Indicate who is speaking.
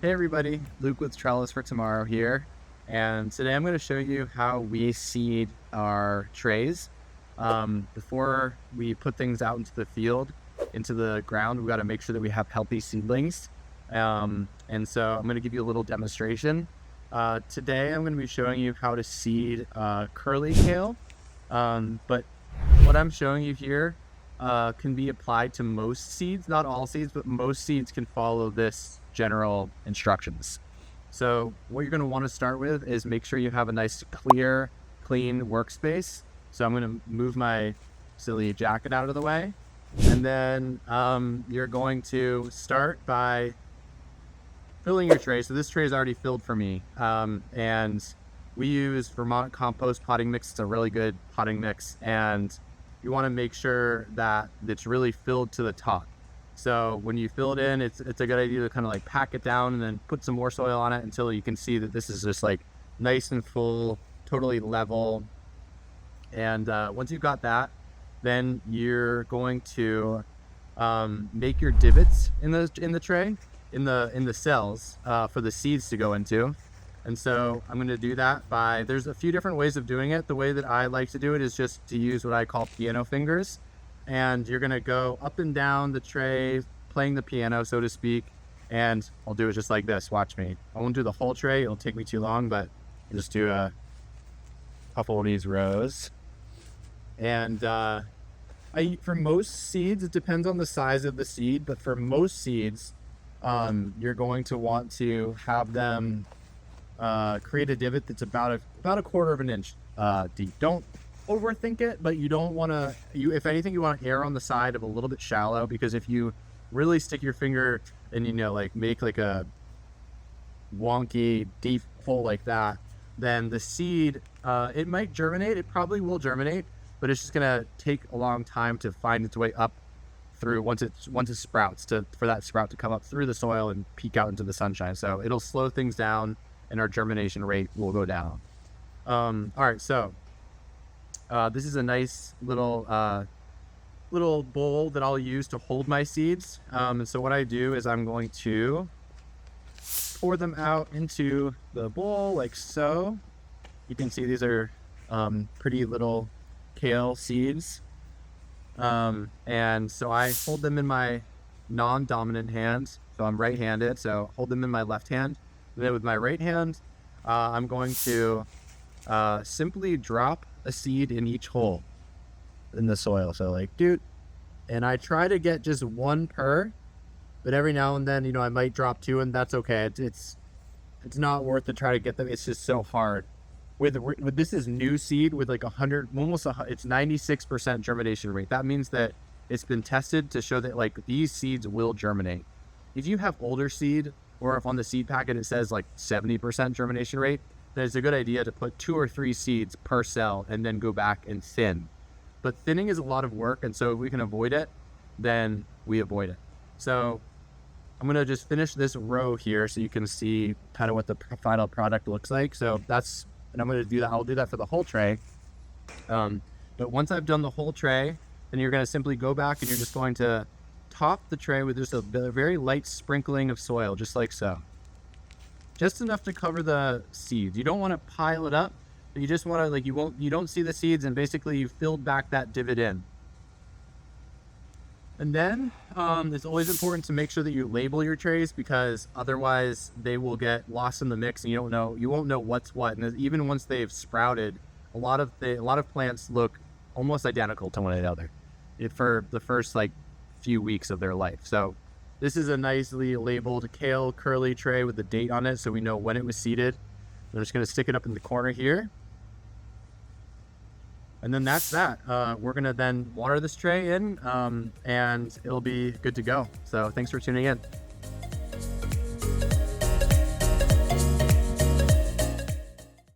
Speaker 1: Hey everybody, Luke with Trellis for Tomorrow here, and today I'm going to show you how we seed our trays. Before we put things out into the field, into the ground, we've got to make sure that we have healthy seedlings. And so I'm going to give you a little demonstration. Today I'm going to be showing you how to seed curly kale, but what I'm showing you here can be applied to most seeds, not all seeds, but most seeds can follow this general instructions. So what you're going to want to start with is make sure you have a nice clear, clean workspace. So I'm going to move my silly jacket out of the way. And then you're going to start by filling your tray. So this tray is already filled for me. And we use Vermont compost potting mix. It's a really good potting mix. And you want to make sure that it's really filled to the top. So when you fill it in, it's a good idea to kind of like pack it down and then put some more soil on it until you can see that this is just like nice and full, totally level. And once you've got that, then you're going to make your divots in the tray, in the cells for the seeds to go into. And so I'm going to do that by, there's a few different ways of doing it. The way that I like to do it is just to use what I call piano fingers. And you're going to go up and down the tray, playing the piano, so to speak. And I'll do it just like this. Watch me. I won't do the whole tray. It'll take me too long, but I'll just do a couple of these rows. And for most seeds, it depends on the size of the seed. But for most seeds, you're going to want to have them create a divot that's about a quarter of an inch deep. Don't overthink it, but you don't want to, if anything, you want to err on the side of a little bit shallow, because if you really stick your finger and like make like a wonky deep hole like that, then the seed, it might germinate. It probably will germinate, but it's just gonna take a long time to find its way up through once it sprouts, for that sprout to come up through the soil and peek out into the sunshine. So it'll slow things down and our germination rate will go down. All right, so this is a nice little bowl that I'll use to hold my seeds. And so what I do is I'm going to pour them out into the bowl like so. You can see these are pretty little kale seeds. And so I hold them in my non-dominant hand. So I'm right-handed, so hold them in my left hand. And then with my right hand, I'm going to simply drop a seed in each hole in the soil. So like, and I try to get just one per, but every now and then, I might drop two, and that's okay. It's not worth to try to get them. It's just so hard. With this is new seed with like 100, it's 96% germination rate. That means that it's been tested to show that like these seeds will germinate. If you have older seed, or if on the seed packet it says like 70% germination rate, then it's a good idea to put 2 or 3 seeds per cell and then go back and thin. But thinning is a lot of work, and so if we can avoid it, then we avoid it. So I'm going to just finish this row here so you can see kind of what the final product looks like. So and I'm going to do that. I'll do that for the whole tray. But once I've done the whole tray, then you're going to simply go back and you're just going to top the tray with just a very light sprinkling of soil, just like so. Just enough to cover the seeds. You don't want to pile it up, but you just want to, like, you don't see the seeds, and basically you filled back that divot in. And then it's always important to make sure that you label your trays, because otherwise they will get lost in the mix and you won't know what's what. And even once they've sprouted, a lot of plants look almost identical to one another for the first like few weeks of their life. So this is a nicely labeled kale curly tray with the date on it, so we know when it was seeded. I'm just going to stick it up in the corner here. And then that's that. We're going to then water this tray in, and it'll be good to go. So thanks for tuning in.